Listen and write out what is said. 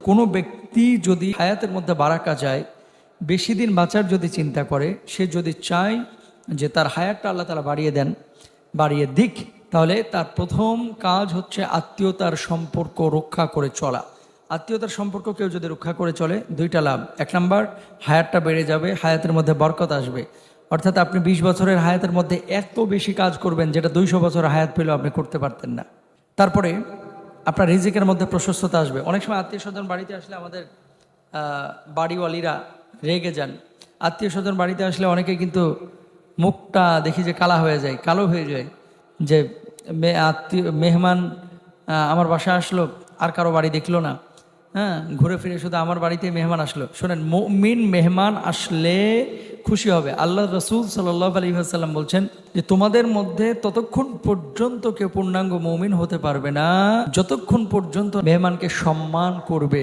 কোনো ব্যক্তি যদি হায়াতের মধ্যে বারাকা যায়, বেশি দিন বাঁচার যদি চিন্তা করে, সে যদি চায় যে তার হায়াতটা আল্লাহ তাআলা বাড়িয়ে দেন, বাড়িয়ে দিক, তাহলে তার প্রথম কাজ হচ্ছে আত্মীয়তার সম্পর্ক রক্ষা করে চলা। আত্মীয়তার সম্পর্ক কেউ যদি রক্ষা করে চলে, দুইটা লাভ। এক নাম্বার, হায়াতটা বেড়ে যাবে, হায়াতের মধ্যে বরকত আসবে। অর্থাৎ আপনি 20 বছরের হায়াতের মধ্যে এত বেশি কাজ করবেন যেটা 200 বছর হায়াত পেলেও আপনি করতে পারতেন না। তারপরে আপনার রিজিকের মধ্যে প্রশস্ততা আসবে। অনেক সময় আত্মীয় স্বজন বাড়িতে আসলে আমাদের বাড়িওয়ালিরা রেগে যান। আত্মীয় স্বজন বাড়িতে আসলে অনেকে কিন্তু মুখটা দেখি যে কালো হয়ে যায় যে মেহমান আমার বাসায় আসলো, আর কারো বাড়ি দেখলো না, হ্যাঁ, ঘুরে ফিরে শুধু আমার বাড়িতে মেহমান আসলো। শোনেন, মুমিন মেহমান আসলে খুশি হবে। আল্লাহ রসুল সাল্লাল্লাহু আলাইহি ওয়াসাল্লাম বলছেন যে তোমাদের মধ্যে ততক্ষণ পর্যন্ত কেউ পূর্ণাঙ্গ মুমিন হতে পারবে না যতক্ষণ পর্যন্ত মেহমানকে সম্মান করবে।